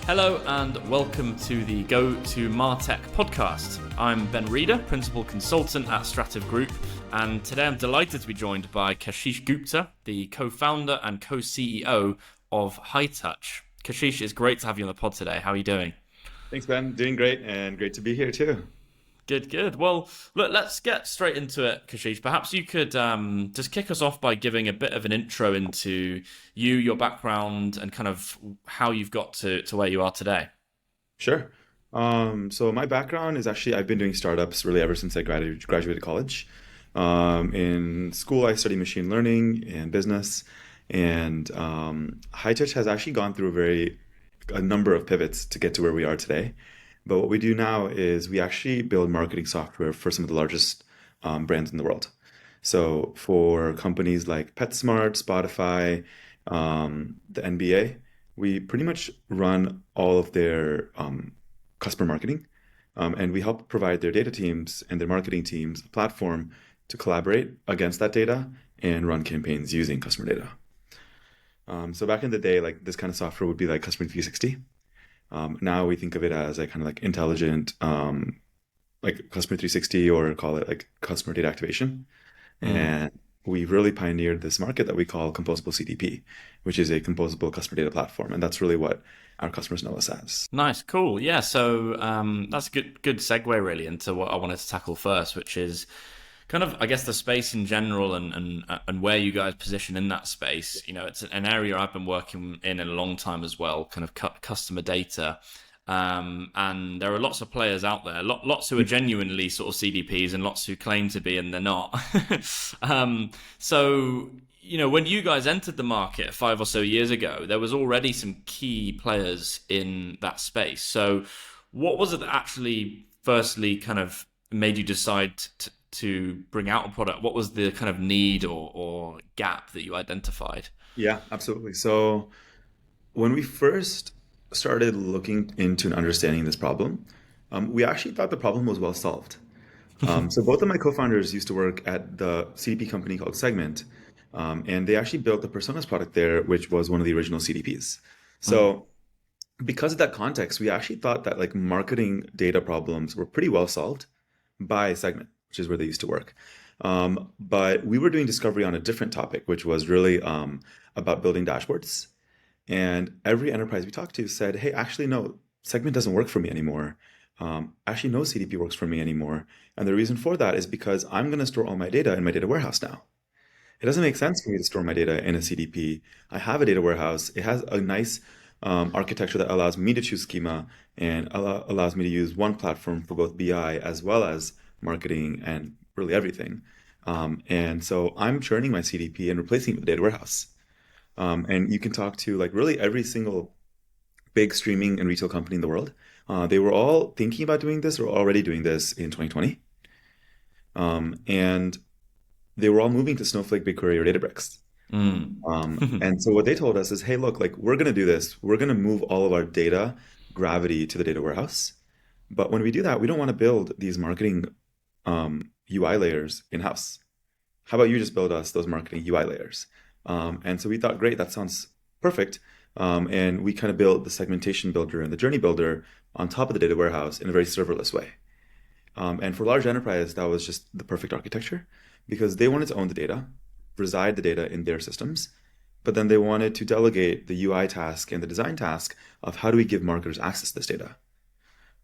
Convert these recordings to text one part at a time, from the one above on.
Hello and welcome to the Go to Martech podcast. I'm b.reeder, Principal Consultant at Strativ Group, and today I'm delighted to be joined by Kashish Gupta, the co-founder and co-CEO of Hightouch. Kashish, it's great to have you on the pod today. How are you doing? Thanks, Ben. Doing great and great to be here too. Good. Well, look, let's get straight into it, Kashish. Perhaps you could just kick us off by giving a bit of an intro into you, your background, and kind of how you've got to where you are today. Sure. So my background is actually I've been doing startups really ever since I graduated college. In school, I studied machine learning and business, and Hightouch has actually gone through a number of pivots to get to where we are today. But what we do now is we actually build marketing software for some of the largest brands in the world. So for companies like PetSmart, Spotify, the NBA, we pretty much run all of their customer marketing, and we help provide their data teams and their marketing teams a platform to collaborate against that data and run campaigns using customer data. So back in the day, like this kind of software would be like Customer 360. Now we think of it as a kind of like intelligent, like Customer 360, or call it like customer data activation. And we've really pioneered this market that we call composable CDP, which is a composable customer data platform. And that's really what our customers know us as. Nice, cool. Yeah, so that's a good segue really into what I wanted to tackle first, which is kind of, I guess, the space in general and where you guys position in that space. You know, it's an area I've been working in a long time as well, kind of customer data. And there are lots of players out there, lots who are genuinely sort of CDPs and lots who claim to be and they're not. So, you know, when you guys entered the market 5 or so years ago, there was already some key players in that space. So what was it that actually firstly kind of made you decide to bring out a product? What was the kind of need or gap that you identified? Yeah, absolutely. So when we first started looking into and understanding this problem, we actually thought the problem was well solved. So both of my co-founders used to work at the CDP company called Segment, and they actually built the Personas product there, which was one of the original CDPs. So because of that context, we actually thought that like marketing data problems were pretty well solved by Segment, which is where they used to work. But we were doing discovery on a different topic, which was really about building dashboards. And every enterprise we talked to said, hey, actually, no, Segment doesn't work for me anymore. Actually, no CDP works for me anymore. And the reason for that is because I'm going to store all my data in my data warehouse now. It doesn't make sense for me to store my data in a CDP. I have a data warehouse. It has a nice architecture that allows me to choose schema and allows me to use one platform for both BI as well as marketing and really everything. And so I'm churning my CDP and replacing it with a data warehouse. And you can talk to like really every single big streaming and retail company in the world. They were all thinking about doing this or already doing this in 2020. And they were all moving to Snowflake, BigQuery, or Databricks. And so what they told us is, hey, look, like we're going to do this. We're going to move all of our data gravity to the data warehouse. But when we do that, we don't want to build these marketing UI layers in-house. How about you just build us those marketing UI layers? And so we thought, great, that sounds perfect. And we kind of built the segmentation builder and the journey builder on top of the data warehouse in a very serverless way. And for large enterprise, that was just the perfect architecture because they wanted to own the data, reside the data in their systems, but then they wanted to delegate the UI task and the design task of how do we give marketers access to this data.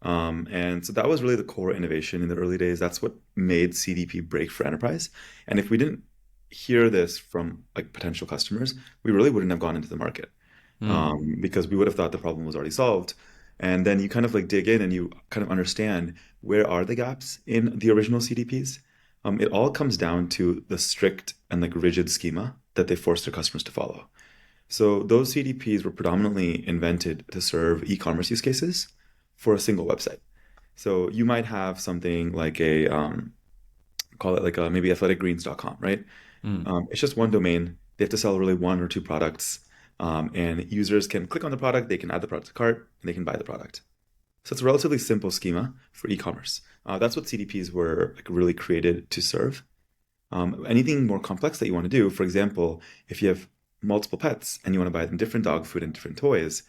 And so that was really the core innovation in the early days. That's what made CDP break for enterprise. And if we didn't hear this from like potential customers, we really wouldn't have gone into the market because we would have thought the problem was already solved. And then you kind of like dig in and you kind of understand where are the gaps in the original CDPs. It all comes down to the strict and like rigid schema that they forced their customers to follow. So those CDPs were predominantly invented to serve e-commerce use cases for a single website. So you might have something like a, call it like a maybe athleticgreens.com, right? It's just one domain. They have to sell really one or two products. And users can click on the product, they can add the product to cart, and they can buy the product. So it's a relatively simple schema for e-commerce. That's what CDPs were like really created to serve. Anything more complex that you want to do, for example, if you have multiple pets and you want to buy them different dog food and different toys,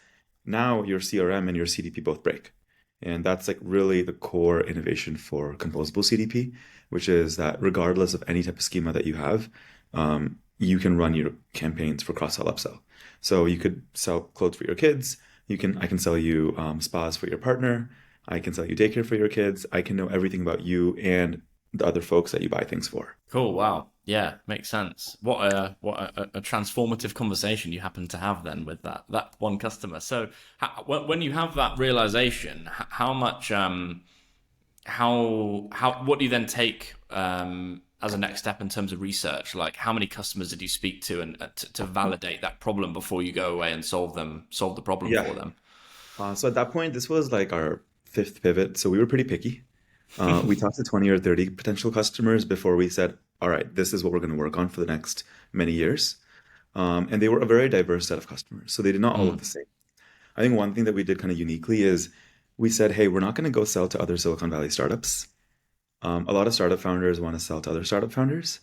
now your CRM and your CDP both break. And that's like really the core innovation for composable CDP, which is that regardless of any type of schema that you have, you can run your campaigns for cross-sell, upsell. So you could sell clothes for your kids. I can sell you spas for your partner. I can sell you daycare for your kids. I can know everything about you and the other folks that you buy things for. Cool. Wow. Yeah, makes sense. What a transformative conversation you happen to have then with that one customer. So when you have that realization, how much how what do you then take as a next step in terms of research? Like how many customers did you speak to and to validate that problem before you go away and solve the problem Yeah. for them? So at that point, this was like our fifth pivot. So we were pretty picky. We talked to 20 or 30 potential customers before we said, all right, this is what we're going to work on for the next many years. And they were a very diverse set of customers. So they did not all look the Mm, same. I think one thing that we did kind of uniquely is we said, hey, we're not going to go sell to other Silicon Valley startups. A lot of startup founders want to sell to other startup founders.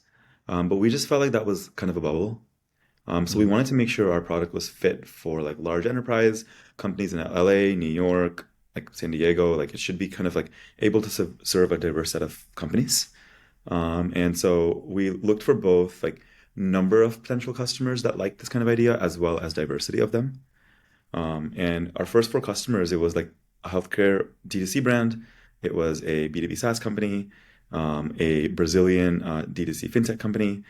But we just felt like that was kind of a bubble. So we mm, wanted to make sure our product was fit for like large enterprise companies in LA, New York, like San Diego. Like it should be kind of like able to serve a diverse set of companies. And so we looked for both like number of potential customers that like this kind of idea as well as diversity of them. And our first four customers, it was like a healthcare D2C brand. It was a B2B SaaS company, a Brazilian D2C fintech company.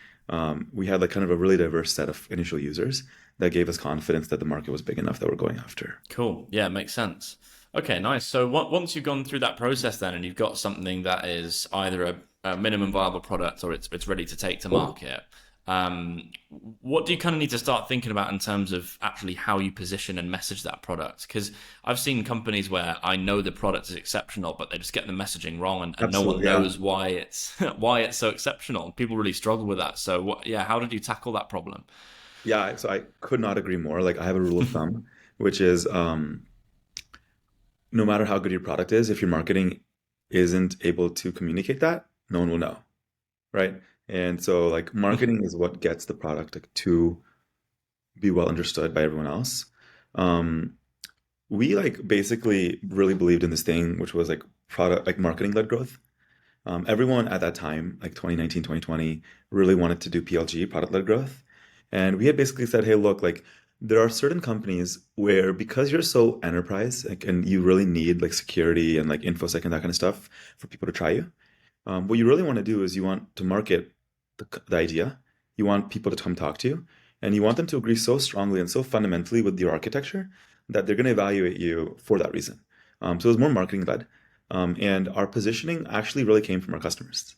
We had like kind of a really diverse set of initial users that gave us confidence that the market was big enough that we're going after. cool. Yeah, makes sense. Okay, nice. So once you've gone through that process then and you've got something that is either a minimum viable product or it's ready to take to market, what do you kind of need to start thinking about in terms of actually how you position and message that product? Because I've seen companies where I know the product is exceptional, but they just get the messaging wrong and no one Absolutely, yeah. knows why it's why it's so exceptional. People really struggle with that. So yeah, how did you tackle that problem? Yeah, so I could not agree more. Like I have a rule of thumb, which is no matter how good your product is, if your marketing isn't able to communicate that, no one will know, right? And so like marketing is what gets the product like, to be well understood by everyone else. Um, we like basically really believed in this thing, which was like product, like marketing led growth. Everyone at that time, like 2019, 2020, really wanted to do PLG, product led growth. And we had basically said, hey, look, like there are certain companies where because you're so enterprise, like, and you really need like security and like InfoSec and that kind of stuff for people to try you. What you really want to do is you want to market the idea. You want people to come talk to you, and you want them to agree so strongly and so fundamentally with your architecture that they're going to evaluate you for that reason. So it was more marketing led. And our positioning actually really came from our customers.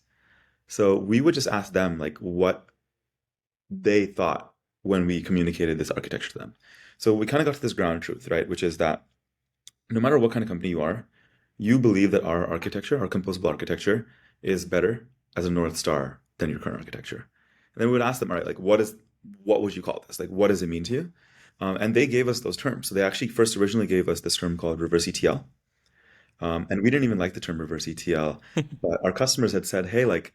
So we would just ask them like what they thought when we communicated this architecture to them. So we kind of got to this ground truth, right? Which is that no matter what kind of company you are, you believe that our architecture, our composable architecture, is better as a North Star than your current architecture. And then we would ask them, all right, like what would you call this? Like what does it mean to you? And they gave us those terms. So they actually first originally gave us this term called reverse ETL. And we didn't even like the term reverse ETL, but our customers had said, hey, like,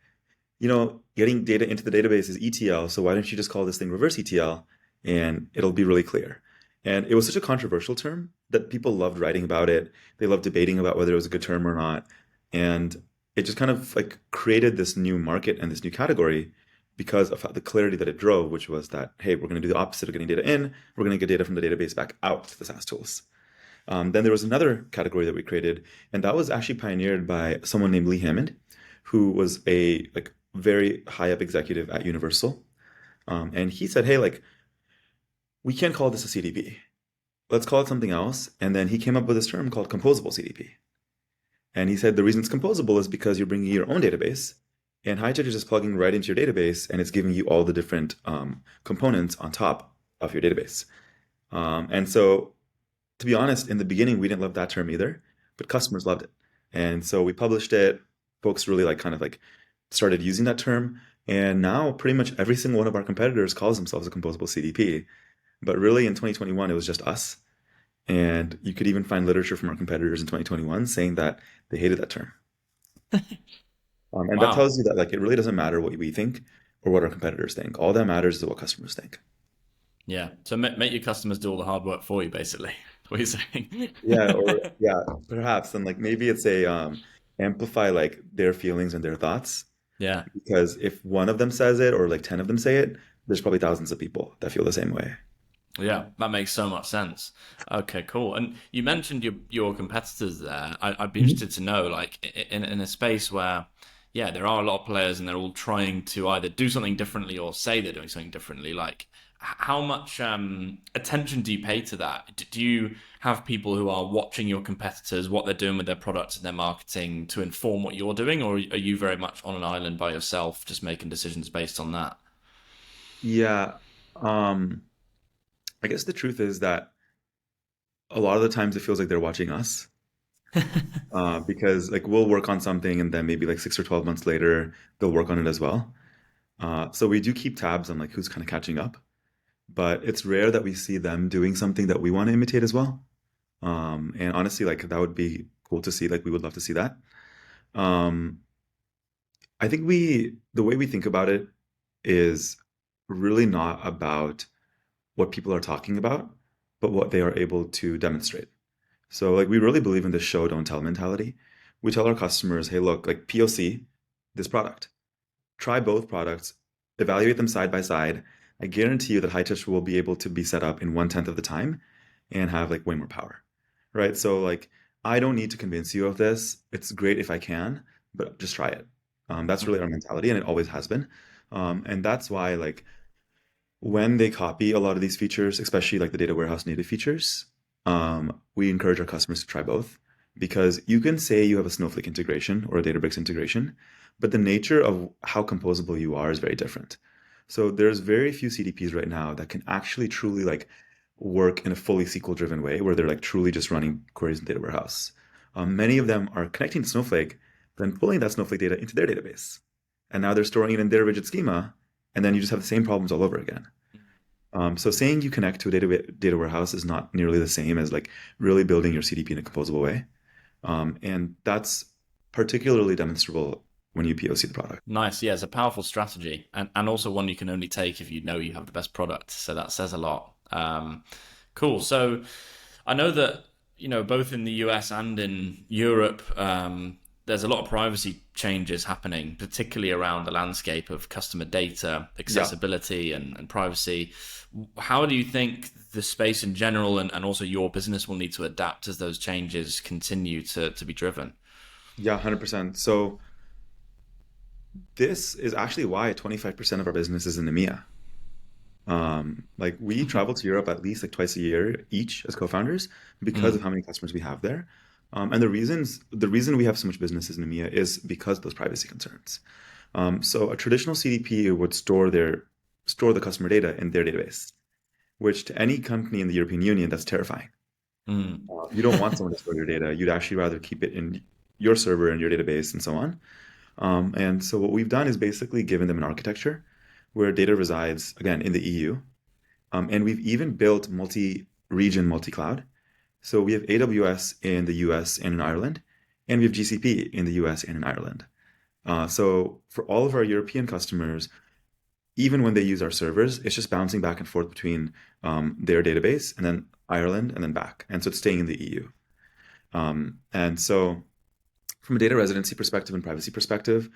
getting data into the database is ETL, so why don't you just call this thing reverse ETL and it'll be really clear. And it was such a controversial term that people loved writing about it. They loved debating about whether it was a good term or not. And it just kind of like created this new market and this new category because of the clarity that it drove, which was that, hey, we're going to do the opposite of getting data in. We're going to get data from the database back out to the SaaS tools. Then there was another category that we created, and that was actually pioneered by someone named Lee Hammond, who was a like very high up executive at Universal. And he said, hey, like, we can't call this a CDP. Let's call it something else. And then he came up with this term called composable CDP. And he said the reason it's composable is because you're bringing your own database, and Hightouch is just plugging right into your database, and it's giving you all the different components on top of your database. And so, to be honest, in the beginning, we didn't love that term either, but customers loved it. And so we published it. Folks really like kind of like started using that term. And now pretty much every single one of our competitors calls themselves a composable CDP. But really in 2021, it was just us. And you could even find literature from our competitors in 2021 saying that they hated that term. And that Wow. tells you that like it really doesn't matter what we think or what our competitors think. All that matters is what customers think. Yeah. So make your customers do all the hard work for you, basically. What are you saying? Yeah, or yeah, perhaps. And like maybe it's a amplify like their feelings and their thoughts. Yeah. Because if one of them says it or like 10 of them say it, there's probably thousands of people that feel the same way. Yeah, that makes so much sense. Okay, cool. And you mentioned your competitors there. I'd be Mhm. interested to know, like, in a space where, yeah, there are a lot of players and they're all trying to either do something differently or say they're doing something differently. Like, how much attention do you pay to that? Do you have people who are watching your competitors, what they're doing with their products and their marketing to inform what you're doing, or are you very much on an island by yourself, just making decisions based on that? Yeah. Um, I guess the truth is that a lot of the times it feels like they're watching us. Because like we'll work on something and then maybe like 6 or 12 months later they'll work on it as well. So we do keep tabs on like who's kind of catching up, but it's rare that we see them doing something that we want to imitate as well. And honestly, like that would be cool to see. Like we would love to see that. Um, I think the way we think about it is really not about what people are talking about, but what they are able to demonstrate. So like we really believe in this show don't tell mentality. We tell our customers, hey, look, like POC this product. Try both products, evaluate them side by side. I guarantee you that Hightouch will be able to be set up in 1/10 of the time and have like way more power. Right? So like I don't need to convince you of this. It's great if I can, but just try it. That's really our mentality and it always has been. And that's why like when they copy a lot of these features, especially like the data warehouse native features, we encourage our customers to try both because you can say you have a Snowflake integration or a Databricks integration, but the nature of how composable you are is very different. So there's very few CDPs right now that can actually truly like work in a fully SQL driven way where they're like truly just running queries in data warehouse. Many of them are connecting to Snowflake, then pulling that Snowflake data into their database. And now they're storing it in their rigid schema, and then you just have the same problems all over again. So saying you connect to a data warehouse is not nearly the same as like really building your CDP in a composable way. And that's particularly demonstrable when you POC the product. Nice. Yeah, it's a powerful strategy and also one you can only take if you know you have the best product. So that says a lot. Cool. So I know that, both in the US and in Europe, there's a lot of privacy changes happening, particularly around the landscape of customer data, Yeah. accessibility, and privacy. How do you think the space in general and also your business will need to adapt as those changes continue to be driven? Yeah, 100%. So this is actually why 25% of our business is in EMEA. Like we travel to Europe at least like twice a year each as co-founders because of Mm, how many customers we have there. And the reason we have so much business in EMEA is because of those privacy concerns. So a traditional CDP would store the customer data in their database, which to any company in the European Union, that's terrifying. mm. You don't want someone to store your data. You'd actually rather keep it in your server and your database and so on. And so what we've done is basically given them an architecture where data resides, again, in the EU. And we've even built multi-region, multi-cloud. So we have AWS in the US and in Ireland, and we have GCP in the US and in Ireland. So for all of our European customers, even when they use our servers, it's just bouncing back and forth between their database and then Ireland and then back. And so it's staying in the EU. And so from a data residency perspective and privacy perspective,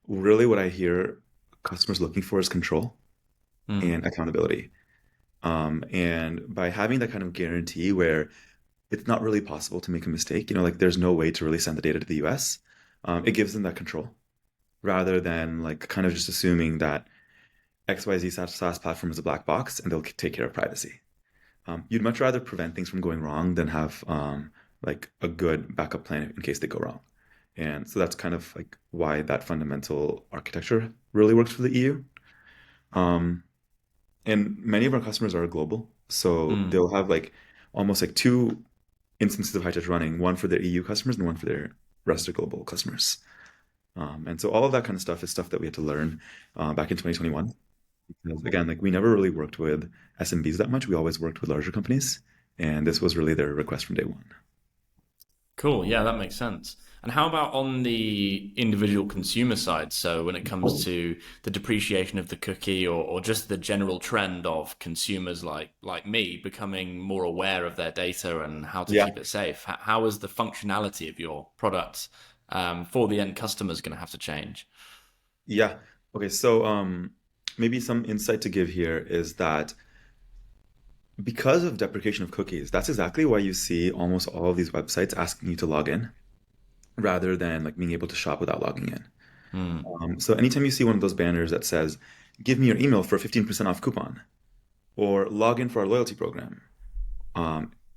really what I hear customers looking for is control Mm. and accountability. And by having that kind of guarantee where it's not really possible to make a mistake, like there's no way to really send the data to the US, it gives them that control rather than like kind of just assuming that XYZ SaaS platform is a black box and they'll take care of privacy. You'd much rather prevent things from going wrong than have like a good backup plan in case they go wrong. And so that's kind of like why that fundamental architecture really works for the EU. Um, and many of our customers are global, so Mm. they'll have like almost like two instances of Hightouch running, one for their EU customers and one for their rest of global customers. And so all of that kind of stuff is stuff that we had to learn back in 2021. Because again, like we never really worked with SMBs that much. We always worked with larger companies, and this was really their request from day one. Cool. Yeah, that makes sense. And how about on the individual consumer side? So when it comes to the depreciation of the cookie or just the general trend of consumers like me becoming more aware of their data and how to Yeah, keep it safe, how is the functionality of your products for the end customers going to have to change? yeah. Okay, so maybe some insight to give here is that because of deprecation of cookies, that's exactly why you see almost all of these websites asking you to log in rather than like being able to shop without logging in. Hmm. So anytime you see one of those banners that says, "Give me your email for a 15% off coupon," or "Log in for our loyalty program,"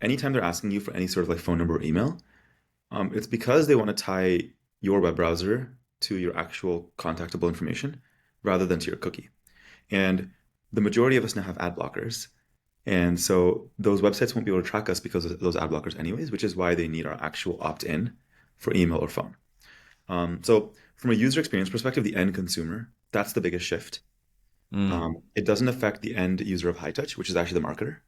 anytime they're asking you for any sort of like phone number or email, it's because they want to tie your web browser to your actual contactable information rather than to your cookie. And the majority of us now have ad blockers. And so those websites won't be able to track us because of those ad blockers anyways, which is why they need our actual opt-in for email or phone. So from a user experience perspective, the end consumer, that's the biggest shift. Hmm. It doesn't affect the end user of Hightouch, which is actually the marketer.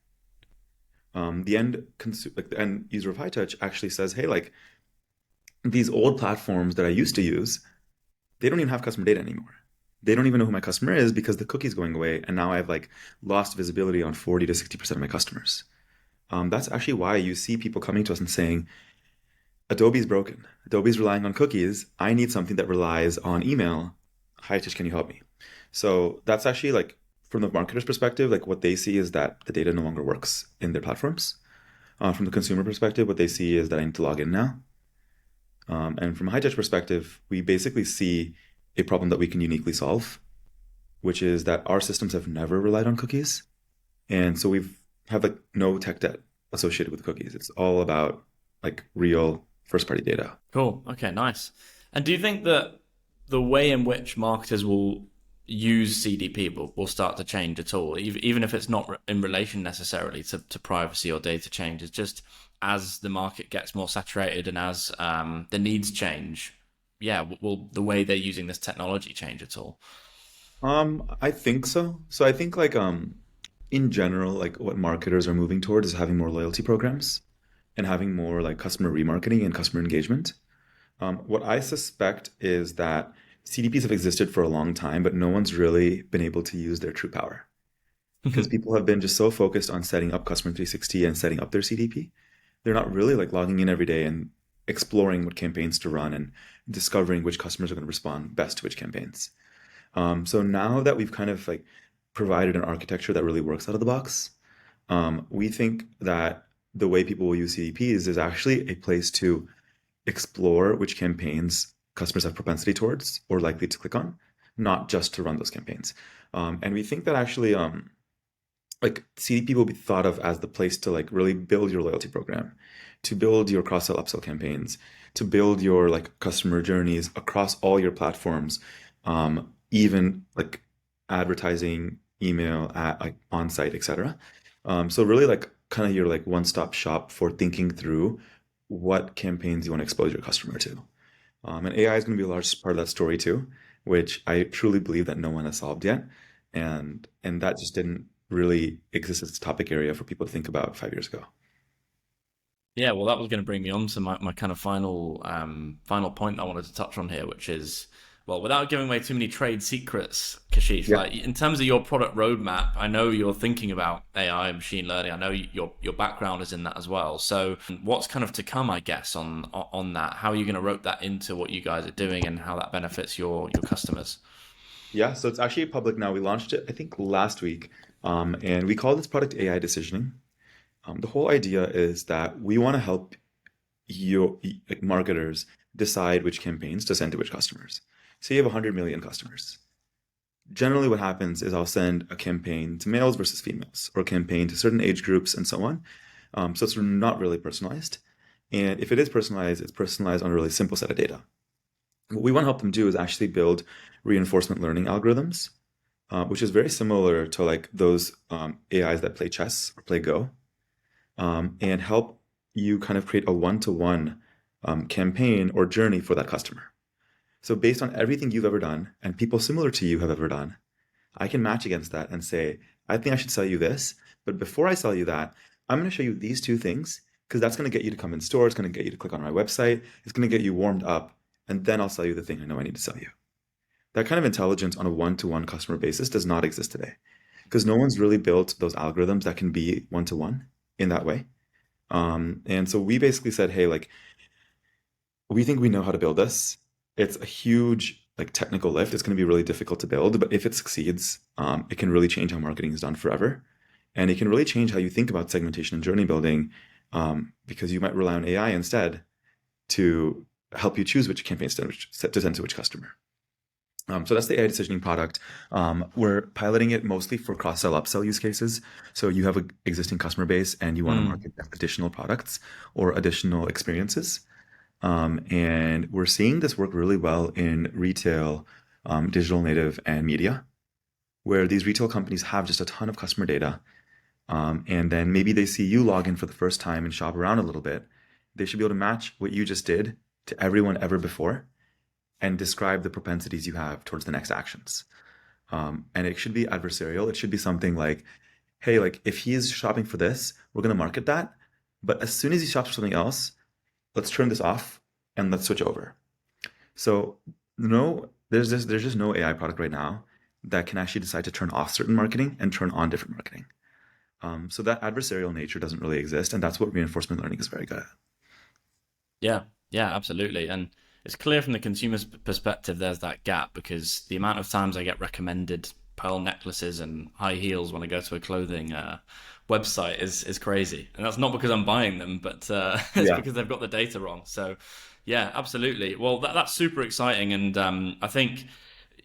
The end user of Hightouch actually says, hey, like these old platforms that I used to use, they don't even have customer data anymore. They don't even know who my customer is because the cookie's going away, and now I've like lost visibility on 40 to 60% of my customers. That's actually why you see people coming to us and saying, Adobe's broken. Adobe's relying on cookies. I need something that relies on email. Hightouch, can you help me? So that's actually like from the marketer's perspective, like what they see is that the data no longer works in their platforms. From the consumer perspective, what they see is that I need to log in now. And from a Hightouch perspective, we basically see a problem that we can uniquely solve, which is that our systems have never relied on cookies. And so we've have like no tech debt associated with cookies. It's all about like real first party data. Cool. Okay, nice. And do you think that the way in which marketers will use CDP will start to change at all, even if it's not in relation necessarily to privacy or data changes, just as the market gets more saturated and as the needs change? Yeah, will the way they're using this technology change at all? I think so. So I think like in general, like what marketers are moving towards is having more loyalty programs and having more like customer remarketing and customer engagement. What I suspect is that CDPs have existed for a long time, but no one's really been able to use their true power because people have been just so focused on setting up Customer 360 and setting up their CDP. They're not really like logging in every day and exploring what campaigns to run and discovering which customers are going to respond best to which campaigns. So now that we've kind of like provided an architecture that really works out of the box, we think that the way people will use CDPs is actually a place to explore which campaigns customers have propensity towards or likely to click on, not just to run those campaigns. And we think that actually, like CDP will be thought of as the place to like really build your loyalty program, to build your cross-sell upsell campaigns, to build your like customer journeys across all your platforms, even like advertising, email, at like on-site, etc. So really like kind of your like one-stop shop for thinking through what campaigns you want to expose your customer to. And AI is going to be a large part of that story too, which I truly believe that no one has solved yet. And that just didn't really exist as a topic area for people to think about 5 years ago. Yeah, well, that was going to bring me on to my kind of final point I wanted to touch on here, which is, well, without giving away too many trade secrets, Kashish, Yeah. like in terms of your product roadmap, I know you're thinking about AI and machine learning. I know your background is in that as well. So, what's kind of to come, I guess, on that? How are you going to rope that into what you guys are doing and how that benefits your customers? Yeah, so it's actually public now. We launched it, I think, last week. And we call this product AI decisioning. The whole idea is that we want to help you, like marketers, decide which campaigns to send to which customers. Say you have 100 million customers. Generally, what happens is I'll send a campaign to males versus females, or a campaign to certain age groups and so on. So it's not really personalized. And if it is personalized, it's personalized on a really simple set of data. What we want to help them do is actually build reinforcement learning algorithms, which is very similar to like those AIs that play chess or play Go, and help you kind of create a one-to-one campaign or journey for that customer. So based on everything you've ever done and people similar to you have ever done, I can match against that and say, I think I should sell you this, but before I sell you that, I'm going to show you these two things. because that's going to get you to come in store. It's going to get you to click on my website. It's going to get you warmed up, and then I'll sell you the thing I know I need to sell you. That kind of intelligence on a one-to-one customer basis does not exist today because no one's really built those algorithms that can be one-to-one in that way. And so we basically said, hey, like, we think we know how to build this. It's a huge like technical lift. It's going to be really difficult to build, but if it succeeds, it can really change how marketing is done forever, and it can really change how you think about segmentation and journey building, because you might rely on AI instead to help you choose which campaigns to send to which customer. So that's the AI decisioning product. We're piloting it mostly for cross-sell, upsell use cases. So you have an existing customer base and you want to market additional products or additional experiences. And we're seeing this work really well in retail, digital native, and media, where these retail companies have just a ton of customer data. And then maybe they see you log in for the first time and shop around a little bit. They should be able to match what you just did to everyone ever before and describe the propensities you have towards the next actions. And it should be adversarial. It should be something like, hey, like if he is shopping for this, we're going to market that. But as soon as he shops for something else, let's turn this off and let's switch over. So no, there's just no AI product right now that can actually decide to turn off certain marketing and turn on different marketing. So that adversarial nature doesn't really exist, and that's what reinforcement learning is very good at. Yeah, yeah, absolutely. And it's clear from the consumer's perspective there's that gap because the amount of times I get recommended pearl necklaces and high heels when I go to a clothing website is crazy. And that's not because I'm buying them, but it's Yeah. because they've got the data wrong. So yeah, absolutely. Well, that's super exciting. And I think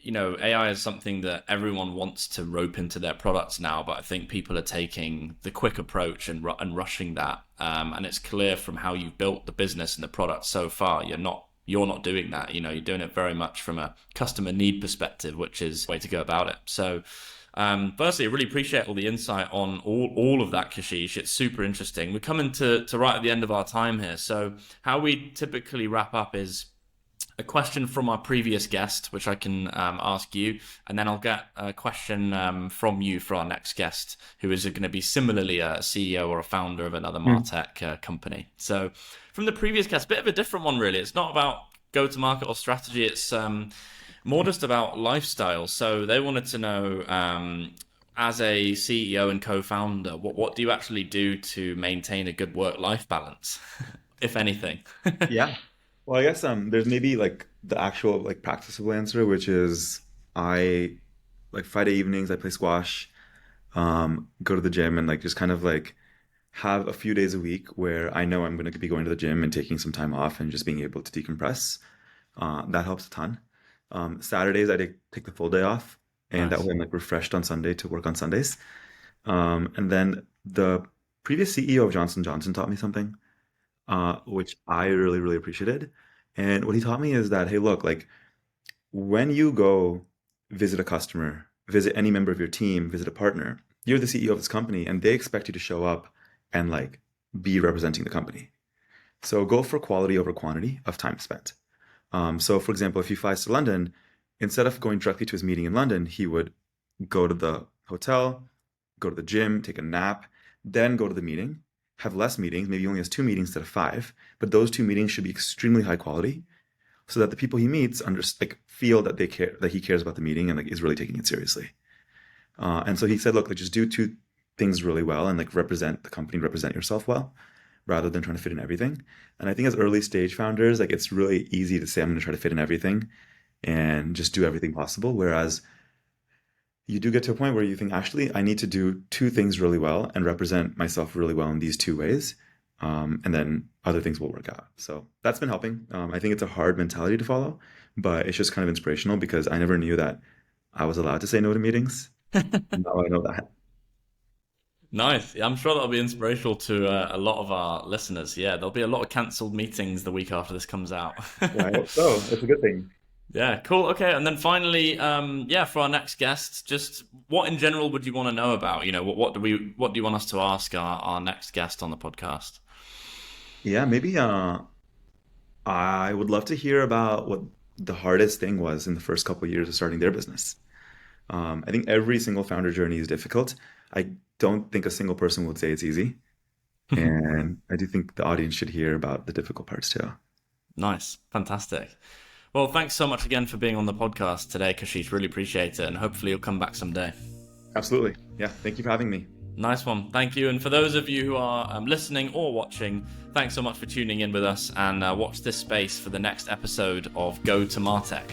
AI is something that everyone wants to rope into their products now, but I think people are taking the quick approach and rushing that. And it's clear from how you've built the business and the product so far, you're not doing that. You're doing it very much from a customer need perspective, which is the way to go about it. So, firstly, I really appreciate all the insight on all of that, Kashish. It's super interesting. We're coming to right at the end of our time here. So, how we typically wrap up is a question from our previous guest, which I can ask you, and then I'll get a question from you for our next guest, who is going to be similarly a CEO or a founder of another MarTech company. So from the previous guest, a bit of a different one, really. It's not about go-to-market or strategy. It's more just about lifestyle. So they wanted to know, as a CEO and co-founder, what do you actually do to maintain a good work-life balance, if anything? Yeah. Well, I guess there's maybe like the actual like practicable answer, which is I like Friday evenings I play squash, go to the gym and like just kind of like have a few days a week where I know I'm going to be going to the gym and taking some time off and just being able to decompress. That helps a ton. Saturdays I take the full day off, and that Nice. way I'm like refreshed on Sunday to work on Sundays. And then the previous CEO of Johnson Johnson taught me something, which I really, really appreciated. And what he taught me is that, hey, look, like when you go visit a customer, visit any member of your team, visit a partner, you're the CEO of this company and they expect you to show up and like be representing the company. So go for quality over quantity of time spent. So for example, if he flies to London, instead of going directly to his meeting in London, he would go to the hotel, go to the gym, take a nap, then go to the meeting, have less meetings, maybe he only has two meetings instead of five, but those two meetings should be extremely high quality so that the people he meets like feel that they care, that he cares about the meeting and like is really taking it seriously. And so he said, look, like just do two things really well and like represent the company, represent yourself well, rather than trying to fit in everything. And I think as early stage founders, like it's really easy to say I'm going to try to fit in everything and just do everything possible. Whereas you do get to a point where you think, actually, I need to do two things really well and represent myself really well in these two ways. And then other things will work out. So that's been helping. I think it's a hard mentality to follow, but it's just kind of inspirational because I never knew that I was allowed to say no to meetings. Now I know that. Nice. Yeah, I'm sure that'll be inspirational to a lot of our listeners. Yeah, there'll be a lot of cancelled meetings the week after this comes out. Yeah, I hope so. It's a good thing. Yeah, cool. Okay, and then finally, yeah, for our next guest, just what in general would you want to know about? What do you want us to ask our next guest on the podcast? Yeah, maybe I would love to hear about what the hardest thing was in the first couple of years of starting their business. I think every single founder journey is difficult. I don't think a single person would say it's easy. And I do think the audience should hear about the difficult parts too. Nice. Fantastic. Well, thanks so much again for being on the podcast today, Kashish. Really appreciate it. And hopefully you'll come back someday. Absolutely. Yeah. Thank you for having me. Nice one. Thank you. And for those of you who are listening or watching, thanks so much for tuning in with us, and watch this space for the next episode of Go to Martech.